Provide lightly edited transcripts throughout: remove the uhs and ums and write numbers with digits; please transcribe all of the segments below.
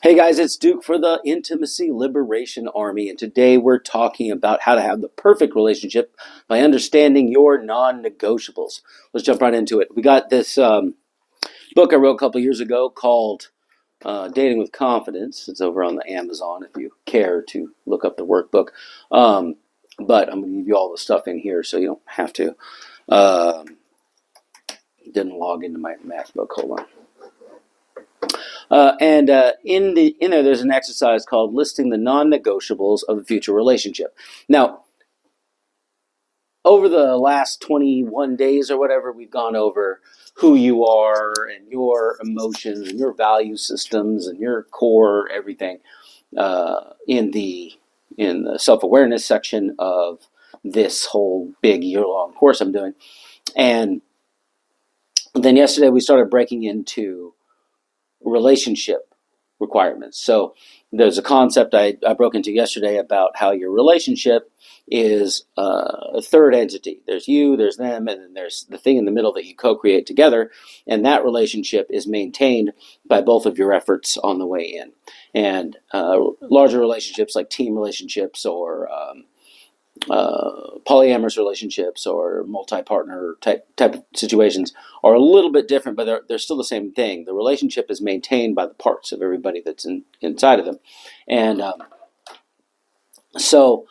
Hey guys, it's Duke for the Intimacy Liberation Army, and today we're talking about how to have the perfect relationship by understanding your non-negotiables. Let's jump right into it. We got this book I wrote a couple years ago called Dating with Confidence. It's over on the Amazon if you care to look up the workbook. But I'm going to give you all the stuff in here so you don't have to. Didn't log into my MacBook. Hold on. And in there, there's an exercise called listing the non-negotiables of a future relationship. Now, over the last 21 days or whatever, we've gone over who you are and your emotions and your value systems and your core everything in the self-awareness section of this whole big year-long course I'm doing. And then yesterday we started breaking into relationship requirements. So there's a concept I broke into yesterday about how your relationship is a third entity. There's you, there's them, and then there's the thing in the middle that you co-create together. And that relationship is maintained by both of your efforts on the way in. And larger relationships like team relationships or polyamorous relationships or multi-partner type of situations are a little bit different, but they're still the same thing. The relationship is maintained by the parts of everybody that's inside of them. And so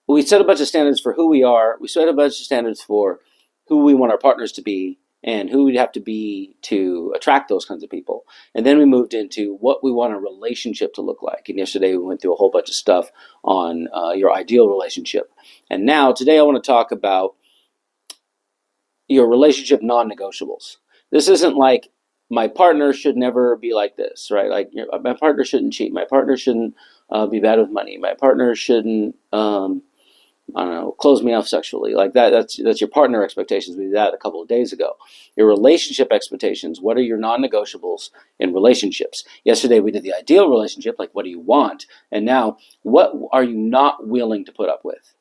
we set a bunch of standards for who we are. We set a bunch of standards for who we want our partners to be and who we'd have to be to attract those kinds of people. And then we moved into what we want a relationship to look like. And yesterday we went through a whole bunch of stuff on your ideal relationship. And now today I want to talk about your relationship non-negotiables. This isn't like my partner should never be like this, right? Like my partner shouldn't cheat. My partner shouldn't be bad with money. My partner shouldn't I don't know, close me off sexually. Like that's your partner expectations. We did that a couple of days ago. Your relationship expectations. What are your non-negotiables in relationships? Yesterday we did the ideal relationship, like what do you want? And now, what are you not willing to put up with?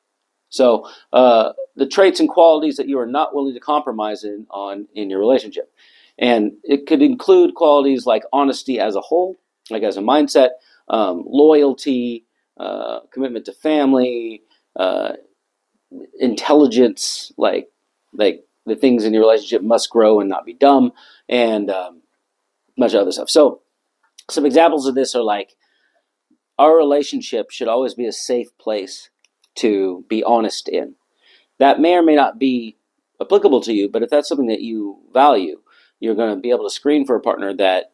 So the traits and qualities that you are not willing to compromise in your relationship. And it could include qualities like honesty as a whole, like as a mindset, loyalty, commitment to family, intelligence, like the things in your relationship must grow and not be dumb, and much other stuff. So some examples of this are like, our relationship should always be a safe place to be honest in. That may or may not be applicable to you, but if that's something that you value, you're going to be able to screen for a partner that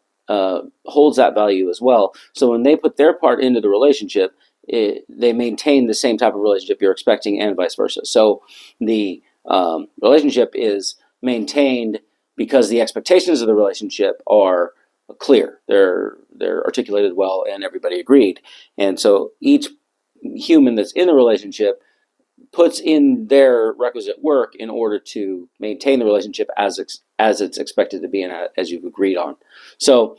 holds that value as well. So when they put their part into the relationship, they maintain the same type of relationship you're expecting and vice versa. So the relationship is maintained because the expectations of the relationship are clear. They're articulated well and everybody agreed. And so each human that's in the relationship puts in their requisite work in order to maintain the relationship as it's expected to be and as you've agreed on. So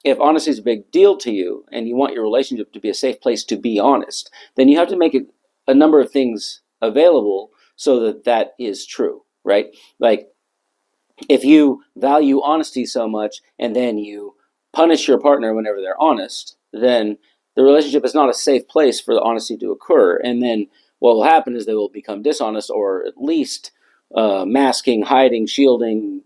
if honesty is a big deal to you and you want your relationship to be a safe place to be honest, then you have to make a number of things available so that that is true, right? Like if you value honesty so much and then you punish your partner whenever they're honest, then the relationship is not a safe place for the honesty to occur. And then what will happen is they will become dishonest, or at least masking, hiding, shielding,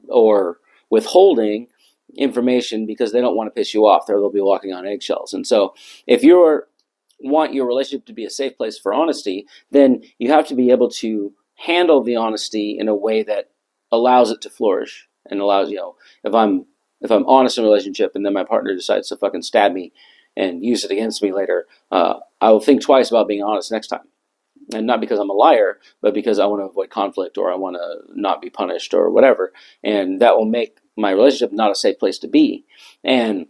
or withholding information because they don't want to piss you off. They'll be walking on eggshells. And so if you want your relationship to be a safe place for honesty, then you have to be able to handle the honesty in a way that allows it to flourish and allows, if I'm honest in a relationship and then my partner decides to fucking stab me and use it against me later, I will think twice about being honest next time. And not because I'm a liar, but because I want to avoid conflict or I want to not be punished or whatever. And that will make my relationship not a safe place to be. And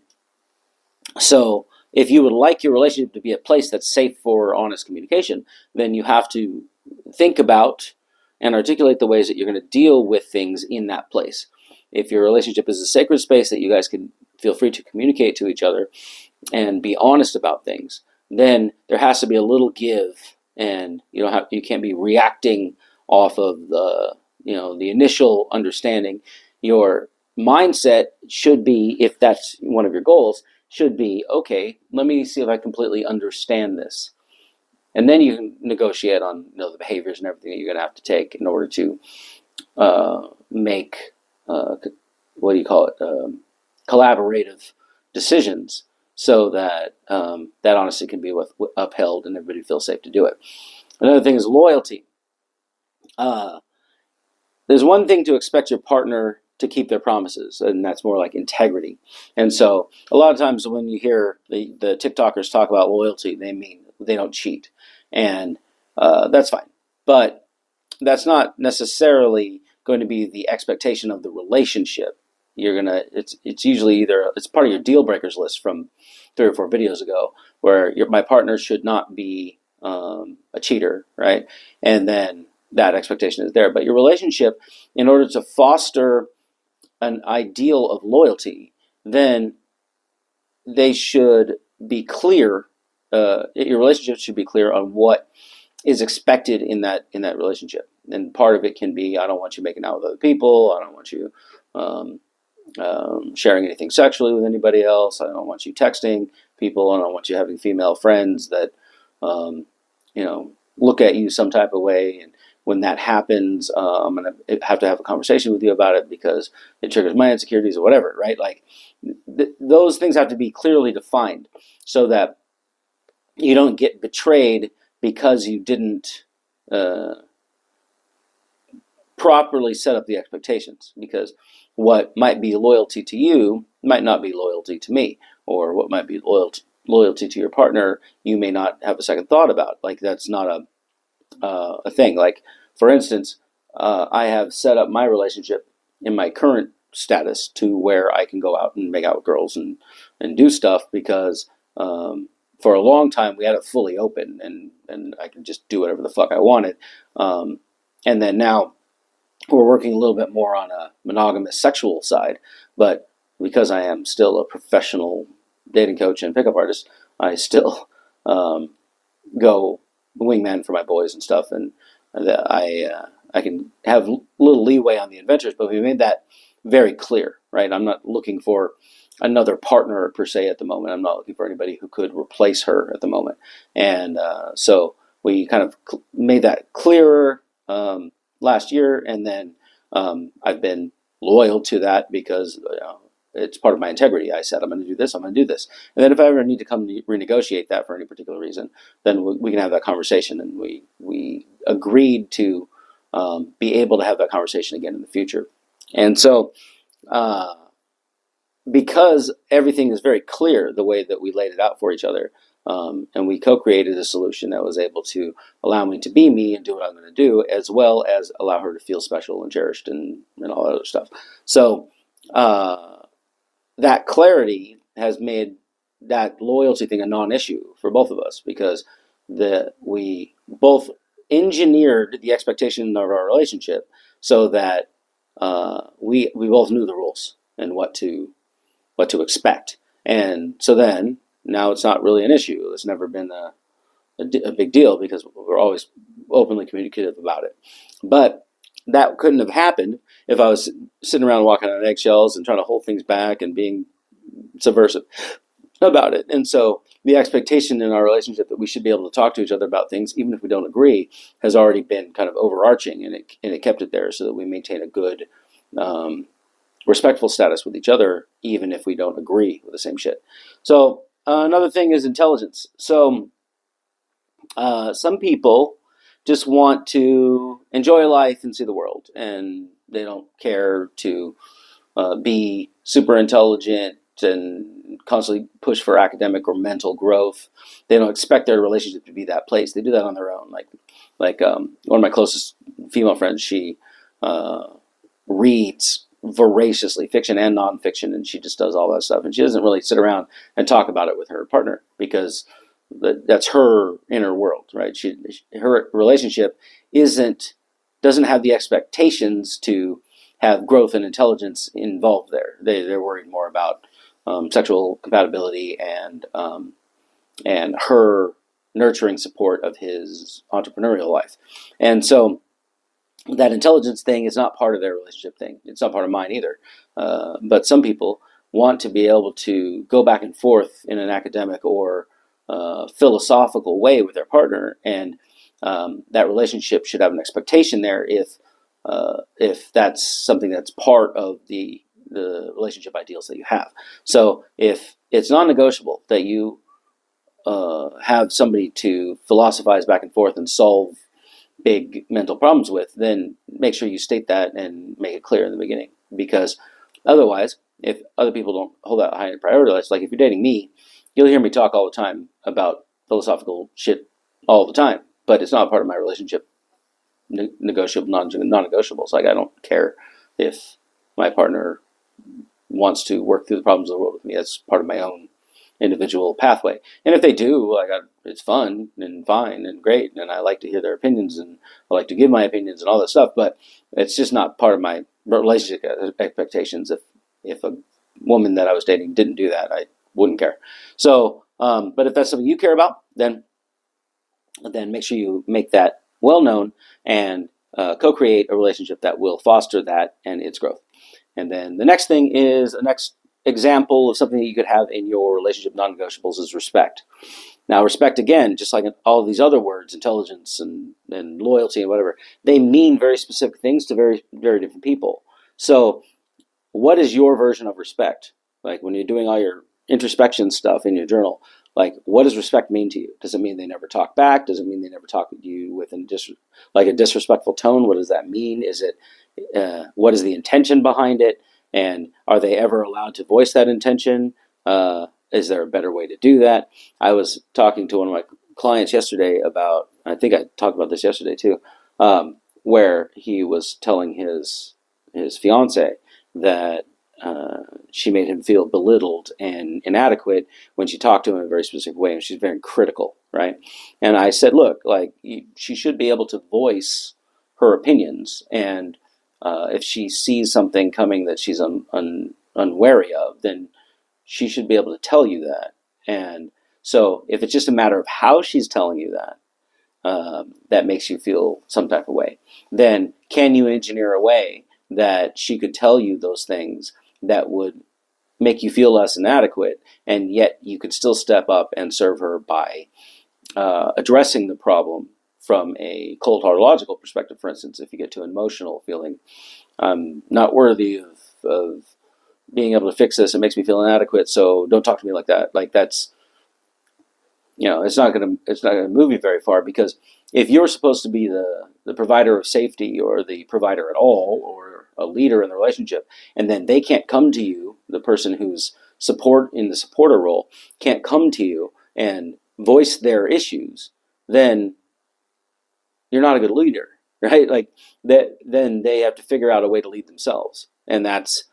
so if you would like your relationship to be a place that's safe for honest communication, then you have to think about and articulate the ways that you're going to deal with things in that place. If your relationship is a sacred space that you guys can feel free to communicate to each other and be honest about things, then there has to be a little give, and you can't be reacting off of the initial understanding. Your mindset should be, if that's one of your goals, should be, okay, let me see if I completely understand this. And then you can negotiate on the behaviors and everything that you're going to have to take in order to make, what do you call it, collaborative decisions, so that that honesty can be upheld and everybody feels safe to do it. Another thing is loyalty. There's one thing to expect your partner to keep their promises, and that's more like integrity. And so a lot of times when you hear the TikTokers talk about loyalty, they mean they don't cheat. And that's fine. But that's not necessarily going to be the expectation of the relationship. It's usually it's part of your deal breakers list from 3 or 4 videos ago, where my partner should not be a cheater, right? And then that expectation is there. But your relationship, in order to foster an ideal of loyalty, then they should be clear. Your relationship should be clear on what is expected in that relationship. And part of it can be, I don't want you making out with other people. I don't want you sharing anything sexually with anybody else. I don't want you texting people. I don't want you having female friends that look at you some type of way. And when that happens, I'm going to have a conversation with you about it because it triggers my insecurities or whatever, right? Like those things have to be clearly defined so that you don't get betrayed because you didn't properly set up the expectations. Because what might be loyalty to you might not be loyalty to me, or what might be loyalty to your partner, you may not have a second thought about. Like that's not a thing. Like for instance, I have set up my relationship in my current status to where I can go out and make out with girls and do stuff because for a long time we had it fully open and I could just do whatever the fuck I wanted. And then now we're working a little bit more on a monogamous sexual side, but because I am still a professional dating coach and pickup artist, I still go wingman for my boys and stuff, and I can have a little leeway on the adventures, but we made that very clear, right? I'm not looking for another partner per se at the moment. I'm not looking for anybody who could replace her at the moment, and so we kind of made that clearer last year, and then I've been loyal to that because it's part of my integrity. I said I'm going to do this, I'm going to do this, and then if I ever need to come renegotiate that for any particular reason, then we can have that conversation, and we agreed to be able to have that conversation again in the future. And so because everything is very clear the way that we laid it out for each other, and we co-created a solution that was able to allow me to be me and do what I'm going to do, as well as allow her to feel special and cherished and all that other stuff. So that clarity has made that loyalty thing a non-issue for both of us, because we both engineered the expectation of our relationship so that we both knew the rules and what to expect. And so then now it's not really an issue. It's never been a big deal because we're always openly communicative about it. But that couldn't have happened if I was sitting around walking on eggshells and trying to hold things back and being subversive about it. And so the expectation in our relationship that we should be able to talk to each other about things, even if we don't agree, has already been kind of overarching, and it kept it there so that we maintain a good respectful status with each other, even if we don't agree with the same shit. So another thing is intelligence. So some people just want to enjoy life and see the world, and they don't care to be super intelligent and constantly push for academic or mental growth. They don't expect their relationship to be that place. They do that on their own. Like one of my closest female friends, she reads voraciously, fiction and nonfiction, and she just does all that stuff. And she doesn't really sit around and talk about it with her partner because that's her inner world, right? Her relationship doesn't have the expectations to have growth and intelligence involved there. They're worried more about sexual compatibility and her nurturing support of his entrepreneurial life. And so that intelligence thing is not part of their relationship thing. It's not part of mine either. But some people want to be able to go back and forth in an academic or philosophical way with their partner, and that relationship should have an expectation there if that's something that's part of the relationship ideals that you have. So if it's non-negotiable that you have somebody to philosophize back and forth and solve big mental problems with, then make sure you state that and make it clear in the beginning. Because otherwise, if other people don't hold that high in priority, it's like if you're dating me, you'll hear me talk all the time about philosophical shit all the time, but it's not part of my relationship negotiable, non-negotiables. Like I don't care if my partner wants to work through the problems of the world with me. That's part of my own individual pathway. And if they do, it's fun and fine and great, and I like to hear their opinions and I like to give my opinions and all that stuff. But it's just not part of my relationship expectations. If a woman that I was dating didn't do that, I wouldn't care. So, but if that's something you care about, then make sure you make that well known and co-create a relationship that will foster that and its growth. And then the next thing is the next example of something that you could have in your relationship non-negotiables is respect. Now, respect, again, just like all of these other words, intelligence and loyalty and whatever, they mean very specific things to very, very different people. So what is your version of respect? Like when you're doing all your introspection stuff in your journal, like what does respect mean to you? Does it mean they never talk back? Does it mean they never talk to you with a disrespectful tone? What does that mean? Is it what is the intention behind it? And are they ever allowed to voice that intention? Is there a better way to do that? I was talking to one of my clients yesterday about, I think I talked about this yesterday too, where he was telling his fiance that she made him feel belittled and inadequate when she talked to him in a very specific way, and she's very critical, right? And I said, look, she should be able to voice her opinions, and if she sees something coming that she's unwary of, then she should be able to tell you that. And so if it's just a matter of how she's telling you that, that makes you feel some type of way, then can you engineer a way that she could tell you those things that would make you feel less inadequate, and yet you could still step up and serve her by addressing the problem from a cold hard logical perspective. For instance, if you get to an emotional feeling, I'm not worthy of being able to fix this, it makes me feel inadequate, so don't talk to me like that. Like that's, it's not gonna move you very far, because if you're supposed to be the provider of safety or the provider at all or a leader in the relationship, and then they can't come to you, the person who's in the supporter role can't come to you and voice their issues, then you're not a good leader, right? Like that, then they have to figure out a way to lead themselves, and that's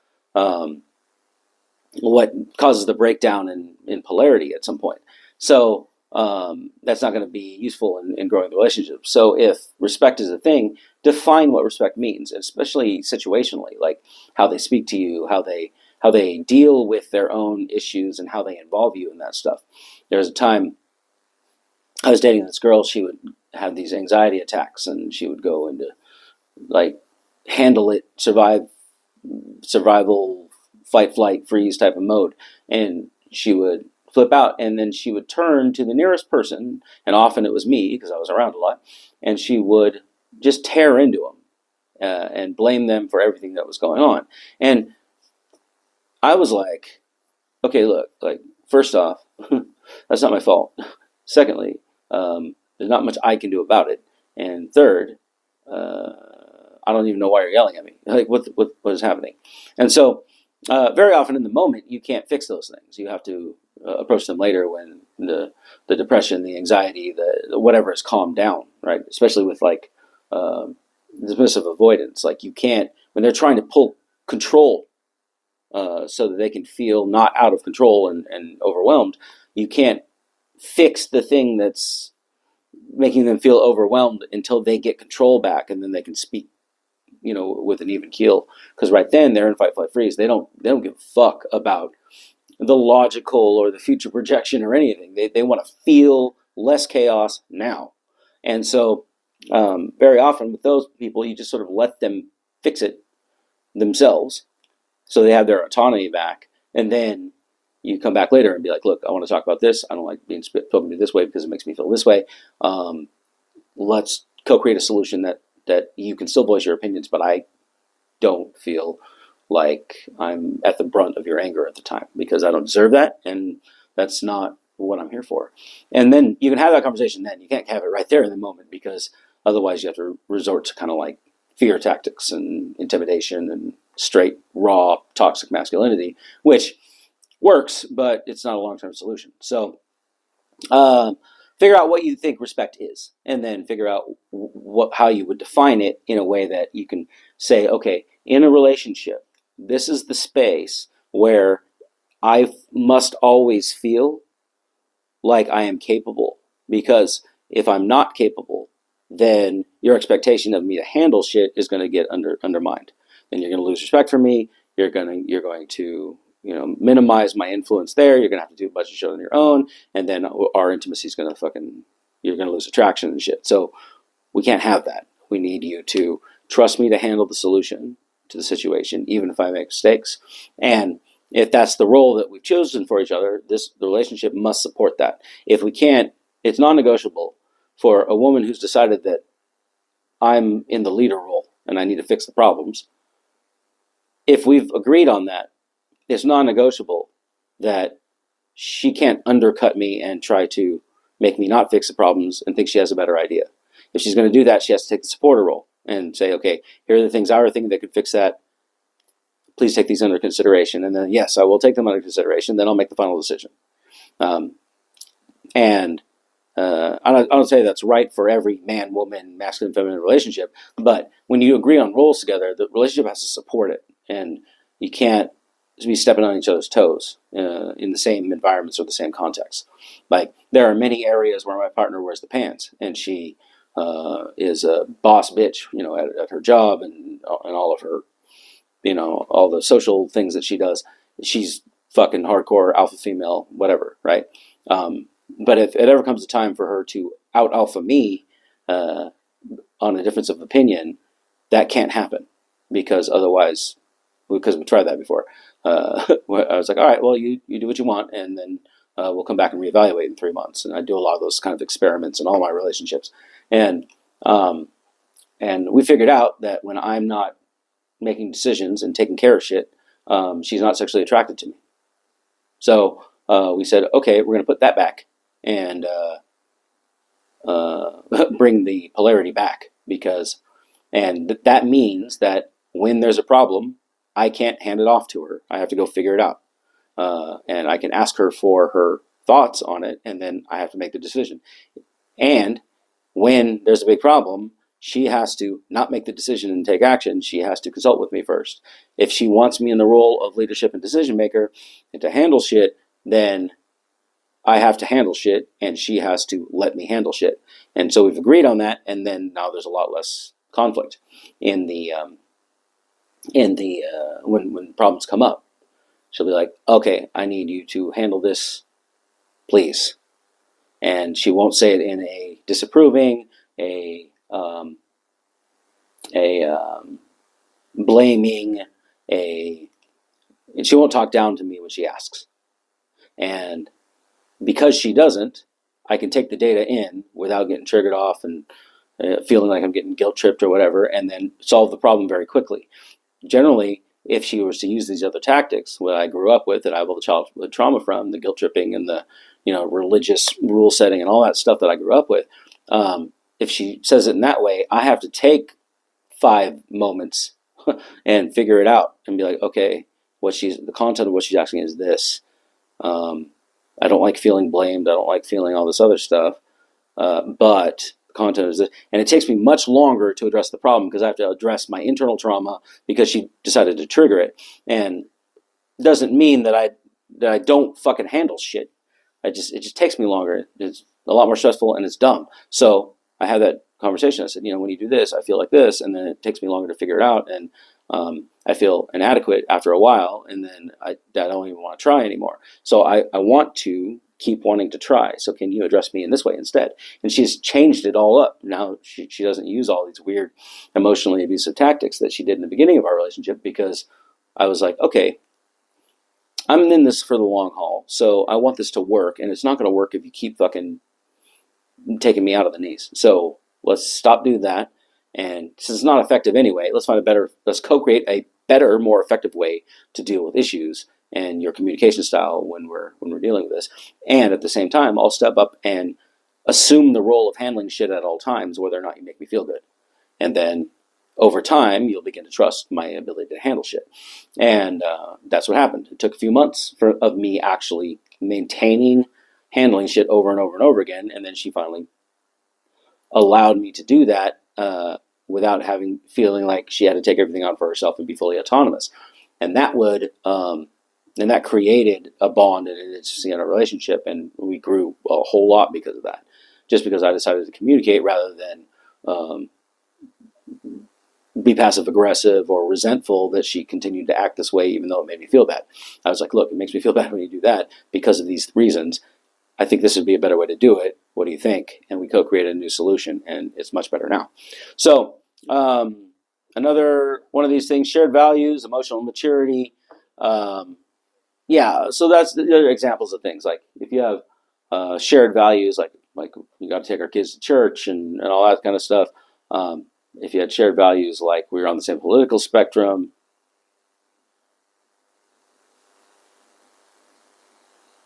what causes the breakdown in polarity at some point. So that's not going to be useful in growing the relationship. So if respect is a thing, define what respect means, especially situationally, like how they speak to you, how they deal with their own issues, and how they involve you in that stuff. There was a time I was dating this girl. She would have these anxiety attacks, and she would go into handle it, survival, fight, flight, freeze type of mode, and she would flip out, and then she would turn to the nearest person, and often it was me because I was around a lot, and she would just tear into them and blame them for everything that was going on. And I was like, okay, look, first off, that's not my fault. Secondly, there's not much I can do about it. And third, I don't even know why you're yelling at me. Like, what is happening? And so very often in the moment, you can't fix those things. You have to approach them later when the depression, the anxiety, the whatever is calmed down, right? Especially with dismissive avoidance. Like you can't, when they're trying to pull control so that they can feel not out of control and overwhelmed, you can't fix the thing that's making them feel overwhelmed until they get control back, and then they can speak with an even keel, because right then they're in fight, flight, freeze. They don't give a fuck about the logical or the future projection or anything. They want to feel less chaos now. And so Very often with those people, you just sort of let them fix it themselves, so they have their autonomy back, and then you come back later and be like, look, I want to talk about this. I don't like being spoken to this way because it makes me feel this way. Let's co-create a solution that you can still voice your opinions, but I don't feel like I'm at the brunt of your anger at the time because I don't deserve that, and that's not what I'm here for. And then you can have that conversation then. You can't have it right there in the moment because otherwise you have to resort to kind of like fear tactics and intimidation and straight, raw, toxic masculinity, which works, but it's not a long-term solution. So figure out what you think respect is, and then figure out how you would define it in a way that you can say, okay, in a relationship, this is the space where I must always feel like I am capable. Because if I'm not capable, then your expectation of me to handle shit is going to get undermined. Then you're going to lose respect for me. You're going to minimize my influence there. You're going to have to do a bunch of shit on your own, and then our intimacy is going to you're going to lose attraction and shit. So we can't have that. We need you to trust me to handle the solution to the situation, even if I make mistakes. And if that's the role that we've chosen for each other, the relationship must support that. If we can't, it's non-negotiable for a woman who's decided that I'm in the leader role and I need to fix the problems. If we've agreed on that, it's non-negotiable that she can't undercut me and try to make me not fix the problems and think she has a better idea. If she's going to do that, she has to take the supporter role and say, okay, here are the things I were thinking that could fix that. Please take these under consideration. And then, yes, I will take them under consideration. Then I'll make the final decision. And I don't say that's right for every man, woman, masculine, feminine relationship. But when you agree on roles together, the relationship has to support it. And you can't be stepping on each other's toes in the same environments or the same context. Like, there are many areas where my partner wears the pants, and she is a boss bitch, at her job and all of her, all the social things that she does. She's fucking hardcore alpha female, whatever, right? But if it ever comes a time for her to out alpha me on a difference of opinion, that can't happen because otherwise, because we tried that before. I was like, all right, well, you do what you want, and then we'll come back and reevaluate in 3 months. And I do a lot of those kind of experiments in all my relationships. And we figured out that when I'm not making decisions and taking care of shit, she's not sexually attracted to me. So we said, okay, we're going to put that back and bring the polarity back and that means that when there's a problem, I can't hand it off to her. I have to go figure it out. And I can ask her for her thoughts on it, and then I have to make the decision. And when there's a big problem, she has to not make the decision and take action. She has to consult with me first. If she wants me in the role of leadership and decision maker and to handle shit, then I have to handle shit, and she has to let me handle shit. And so we've agreed on that, and then now there's a lot less conflict in the when problems come up. She'll be like, okay, I need you to handle this, please. And she won't say it in a disapproving, a blaming, and she won't talk down to me when she asks. And because she doesn't, I can take the data in without getting triggered off and feeling like I'm getting guilt tripped or whatever, and then solve the problem very quickly. Generally, if she was to use these other tactics, what I grew up with, that I have all the childhood trauma from, the guilt tripping and the religious rule setting and all that stuff that I grew up with, if she says it in that way, I have to take 5 moments and figure it out and be like, okay, the content of what she's asking is this. I don't like feeling blamed. I don't like feeling all this other stuff. But the content is this. And it takes me much longer to address the problem because I have to address my internal trauma because she decided to trigger it. And it doesn't mean that I don't fucking handle shit. It just takes me longer. It's a lot more stressful and it's dumb. So I had that conversation. I said, when you do this, I feel like this, and then it takes me longer to figure it out. And I feel inadequate after a while, and then I don't even want to try anymore. So I want to keep wanting to try. So can you address me in this way instead? And she's changed it all up. Now she doesn't use all these weird emotionally abusive tactics that she did in the beginning of our relationship, because I was like, okay, I'm in this for the long haul. So I want this to work, and it's not going to work if you keep fucking taking me out of the knees. So let's stop doing that. And since it's not effective anyway, let's co-create a better, more effective way to deal with issues and your communication style when we're dealing with this. And at the same time, I'll step up and assume the role of handling shit at all times, whether or not you make me feel good. And then over time, you'll begin to trust my ability to handle shit. And that's what happened. It took a few months of me actually maintaining handling shit over and over and over again. And then she finally allowed me to do that without feeling like she had to take everything on for herself and be fully autonomous. And that created a bond and intimacy in our relationship. And we grew a whole lot because of that. Just because I decided to communicate rather than be passive aggressive or resentful that she continued to act this way, even though it made me feel bad. I was like, look, it makes me feel bad when you do that because of these reasons. I think this would be a better way to do it. What do you think? And we co-created a new solution, and it's much better now. So another one of these things, shared values, emotional maturity. So that's the other examples of things. Like if you have shared values, like you got to take our kids to church and all that kind of stuff. If you had shared values like we were on the same political spectrum.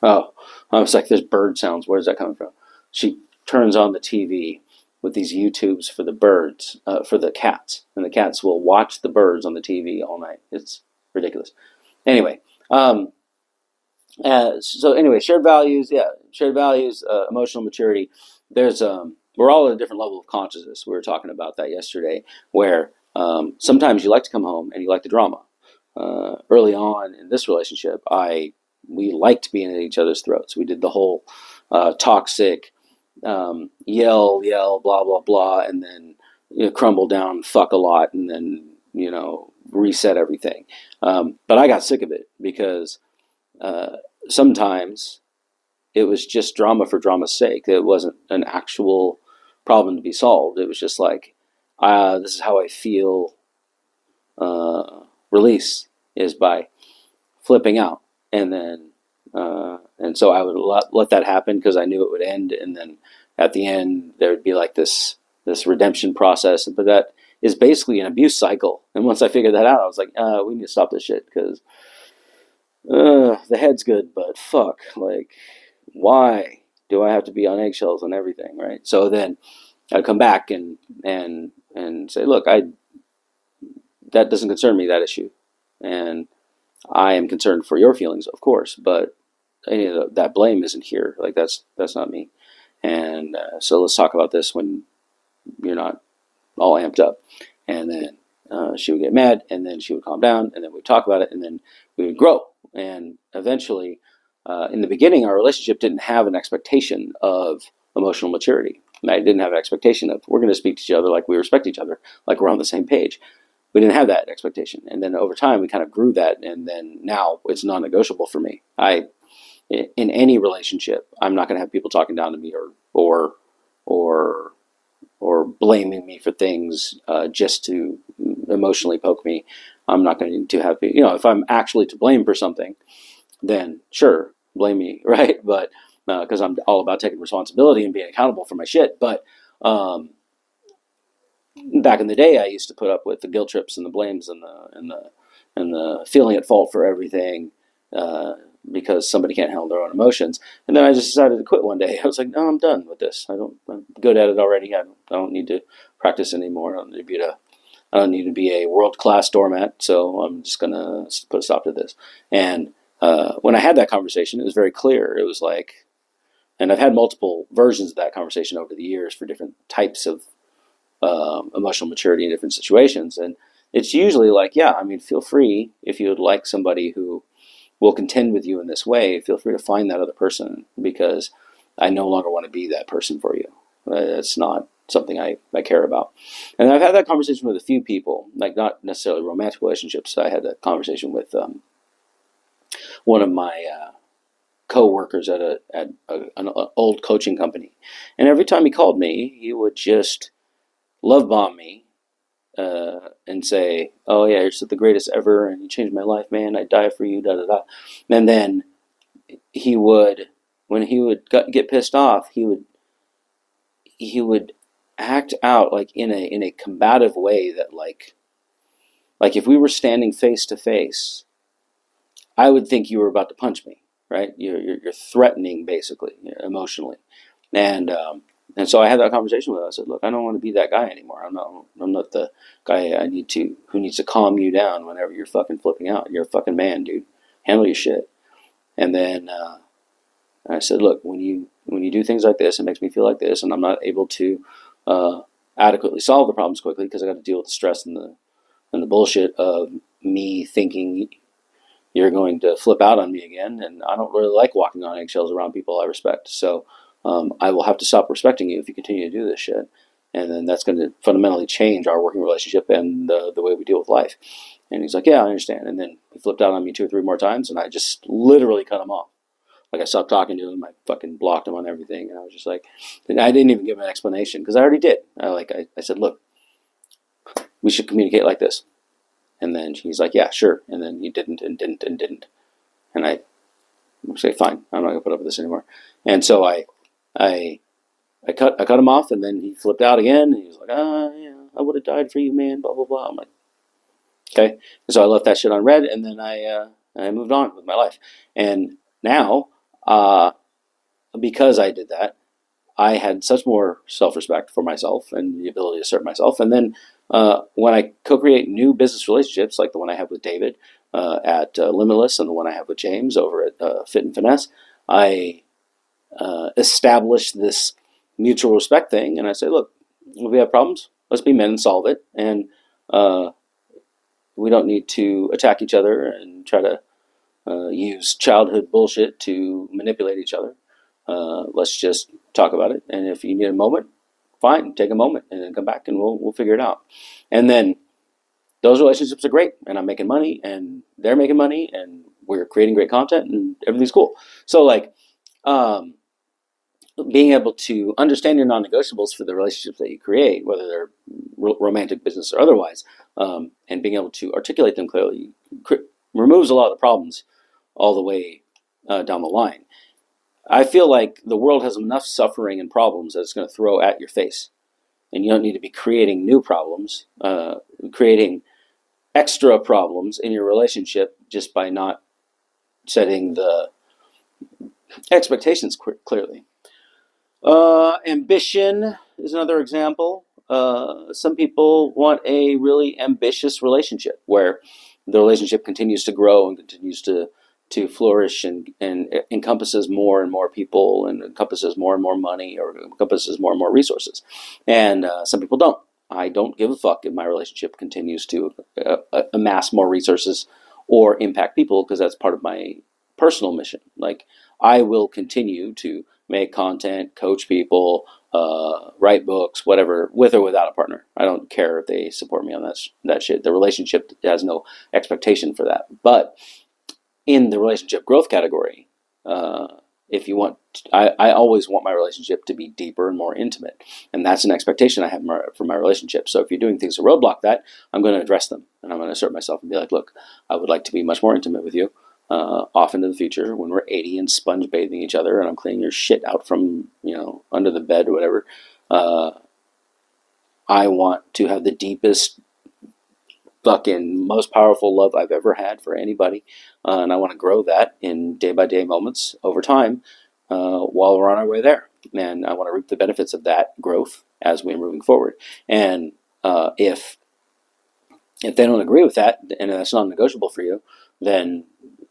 Oh, I was like, there's bird sounds. Where's that coming from? She turns on the TV with these YouTubes for the birds, for the cats. And the cats will watch the birds on the TV all night. It's ridiculous. Anyway, shared values, emotional maturity. We're all at a different level of consciousness. We were talking about that yesterday, where sometimes you like to come home and you like the drama. Early on in this relationship, we liked being at each other's throats. We did the whole toxic yell, blah, blah, blah, and then crumble down, fuck a lot, and then, reset everything. But I got sick of it because sometimes it was just drama for drama's sake. It wasn't an actual problem to be solved. It was just like, this is how I feel. Release is by flipping out, and then and so I would let that happen because I knew it would end, and then at the end there would be like this redemption process. But that is basically an abuse cycle. And once I figured that out, I was like, we need to stop this shit because the head's good, but fuck, like, why do I have to be on eggshells and everything, right? So then I'd come back and say, look, that doesn't concern me, that issue, and I am concerned for your feelings, of course, but that blame isn't here. Like that's not me. And so let's talk about this when you're not all amped up. And then she would get mad, and then she would calm down, and then we'd talk about it, and then we would grow. And eventually, in the beginning, our relationship didn't have an expectation of emotional maturity. I didn't have an expectation of we're going to speak to each other like we respect each other, like we're on the same page. We didn't have that expectation. And then over time, we kind of grew that, and then now it's non-negotiable for me. In any relationship, I'm not going to have people talking down to me or blaming me for things just to emotionally poke me. I'm not going to have, if I'm actually to blame for something, then sure, blame me, right? But because I'm all about taking responsibility and being accountable for my shit. But back in the day, I used to put up with the guilt trips and the blames and the feeling at fault for everything because somebody can't handle their own emotions. And then I just decided to quit one day. I was like, no, I'm done with this. I'm good at it already. I don't need to practice anymore. I don't need to be a world-class doormat. So I'm just gonna put a stop to this. And when I had that conversation, it was very clear. It was like, and I've had multiple versions of that conversation over the years for different types of emotional maturity in different situations. And it's usually like, feel free if you would like somebody who will contend with you in this way, feel free to find that other person because I no longer want to be that person for you. It's not something I care about. And I've had that conversation with a few people, like not necessarily romantic relationships. I had that conversation with one of my co-workers at an old coaching company, and every time he called me, he would just love bomb me and say, "Oh yeah, you're the greatest ever, and you changed my life, man. I'd die for you." Da da da. And then he would, when he would get pissed off, he would act out like in a combative way that like if we were standing face to face, I would think you were about to punch me, right? You're threatening basically emotionally, and and so I had that conversation with him. I said, look, I don't want to be that guy anymore. I'm not the guy who needs to calm you down whenever you're fucking flipping out. You're a fucking man, dude. Handle your shit. And then I said, look, when you do things like this, it makes me feel like this, and I'm not able to uh, adequately solve the problems quickly because I got to deal with the stress and the bullshit of me thinking you're going to flip out on me again, and I don't really like walking on eggshells around people I respect. So I will have to stop respecting you if you continue to do this shit, and then that's going to fundamentally change our working relationship and the way we deal with life. And he's like, yeah, I understand. And then he flipped out on me 2 or 3 more times, and I just literally cut him off. Like I stopped talking to him, I fucking blocked him on everything, and I was just like, I didn't even give him an explanation because I already did. I said, look, we should communicate like this. And then he's like, yeah, sure. And then he didn't and didn't and didn't. And I say, fine, I'm not gonna put up with this anymore. And so I cut him off, and then he flipped out again. And he was like, yeah, I would have died for you, man. Blah blah blah. I'm like, okay. And so I left that shit on red, and then I moved on with my life. And now, because I did that, I had such more self-respect for myself and the ability to assert myself. And then when I co-create new business relationships, like the one I have with David at Limitless and the one I have with James over at Fit and Finesse, I establish this mutual respect thing. And I say, look, if we have problems, let's be men and solve it. And uh, we don't need to attack each other and try to use childhood bullshit to manipulate each other. Let's just talk about it. And if you need a moment, fine, take a moment and then come back and we'll figure it out. And then those relationships are great, and I'm making money and they're making money and we're creating great content and everything's cool. So like um, being able to understand your non-negotiables for the relationships that you create, whether they're romantic, business, or otherwise, and being able to articulate them clearly removes a lot of the problems all the way down the line. I feel like the world has enough suffering and problems that it's going to throw at your face. And you don't need to be creating new problems, creating extra problems in your relationship just by not setting the expectations clearly. Ambition is another example. Some people want a really ambitious relationship where the relationship continues to grow and continues to flourish and encompasses more and more people and encompasses more and more money or encompasses more and more resources. And some people don't. I don't give a fuck if my relationship continues to amass more resources or impact people because that's part of my personal mission. Like I will continue to make content, coach people, write books, whatever, with or without a partner. I don't care if they support me on that shit. The relationship has no expectation for that. But in the relationship growth category, if you want, I always want my relationship to be deeper and more intimate, and that's an expectation I have for my relationship. So if you're doing things to roadblock that, I'm going to address them, and I'm going to assert myself and be like, look, I would like to be much more intimate with you. Off into the future when we're 80 and sponge bathing each other and I'm cleaning your shit out from, under the bed or whatever. I want to have the deepest, fucking most powerful love I've ever had for anybody. And I want to grow that in day by day moments over time while we're on our way there. And I want to reap the benefits of that growth as we're moving forward. And if they don't agree with that and that's non-negotiable for you, then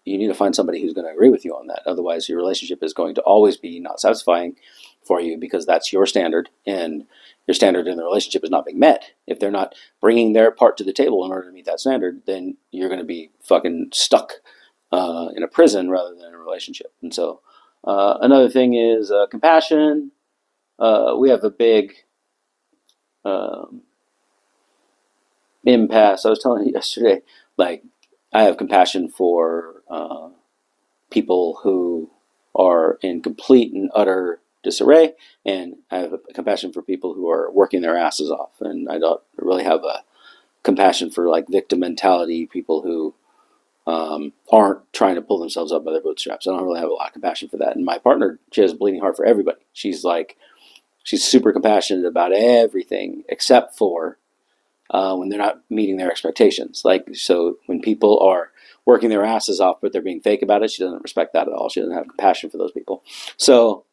you need to find somebody who's going to agree with you on that. Otherwise, your relationship is going to always be not satisfying for you because that's your standard, and your standard in the relationship is not being met. If they're not bringing their part to the table in order to meet that standard, then you're going to be fucking stuck in a prison rather than in a relationship. And so another thing is compassion. We have a big impasse. I was telling you yesterday, like, I have compassion for people who are in complete and utter disarray, and I have a compassion for people who are working their asses off. And I don't really have a compassion for like victim mentality, people who aren't trying to pull themselves up by their bootstraps. I don't really have a lot of compassion for that. And my partner, she has a bleeding heart for everybody. She's super compassionate about everything except for when they're not meeting their expectations. Like, so when people are working their asses off, but they're being fake about it, she doesn't respect that at all. She doesn't have compassion for those people. So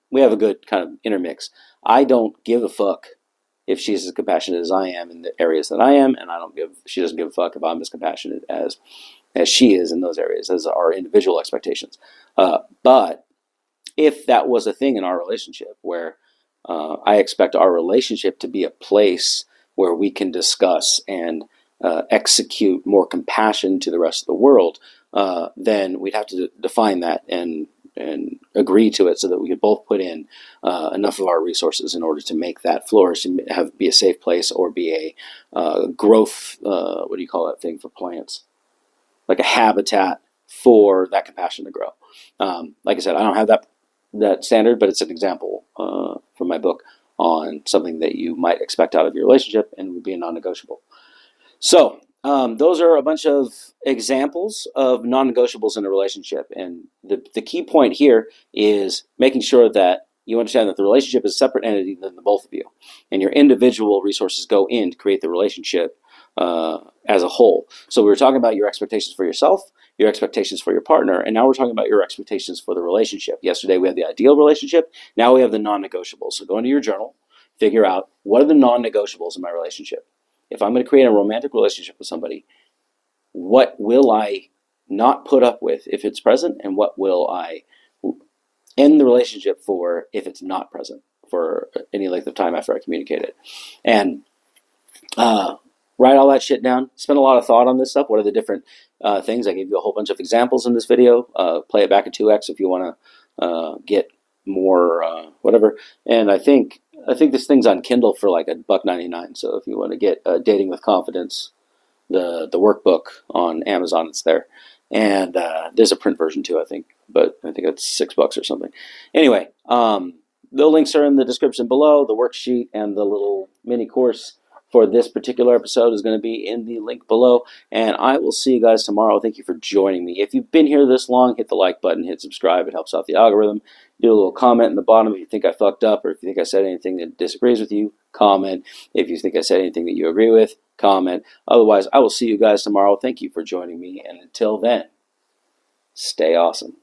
we have a good kind of intermix. I don't give a fuck if she's as compassionate as I am in the areas that I am, and she doesn't give a fuck if I'm as compassionate as she is in those areas, as our individual expectations. But if that was a thing in our relationship where I expect our relationship to be a place where we can discuss and execute more compassion to the rest of the world, then we'd have to define that and agree to it so that we could both put in enough of our resources in order to make that flourish and be a safe place, or be a growth, what do you call that thing for plants? Like a habitat for that compassion to grow. Like I said, I don't have that standard, but it's an example from my book on something that you might expect out of your relationship and would be a non-negotiable. So those are a bunch of examples of non-negotiables in a relationship. And the key point here is making sure that you understand that the relationship is a separate entity than the both of you. And your individual resources go in to create the relationship as a whole. So we were talking about your expectations for yourself, your expectations for your partner, and now we're talking about your expectations for the relationship. Yesterday we had the ideal relationship. Now we have the non-negotiables. So go into your journal, figure out what are the non-negotiables in my relationship. If I'm going to create a romantic relationship with somebody, what will I not put up with if it's present, and what will I end the relationship for if it's not present for any length of time after I communicate it? And write all that shit down. Spend a lot of thought on this stuff. What are the different things? I gave you a whole bunch of examples in this video. Play it back at 2x if you want to get more whatever. And I think this thing's on Kindle for like $1.99. So if you want to get Dating with Confidence, the workbook on Amazon, it's there. And there's a print version too, I think, but I think it's $6 or something. Anyway, the links are in the description below. The worksheet and the little mini course for this particular episode is going to be in the link below. And I will see you guys tomorrow. Thank you for joining me. If you've been here this long, hit the like button, hit subscribe. It helps out the algorithm. Do a little comment in the bottom if you think I fucked up, or if you think I said anything that disagrees with you, comment. If you think I said anything that you agree with, comment. Otherwise, I will see you guys tomorrow. Thank you for joining me. And until then, stay awesome.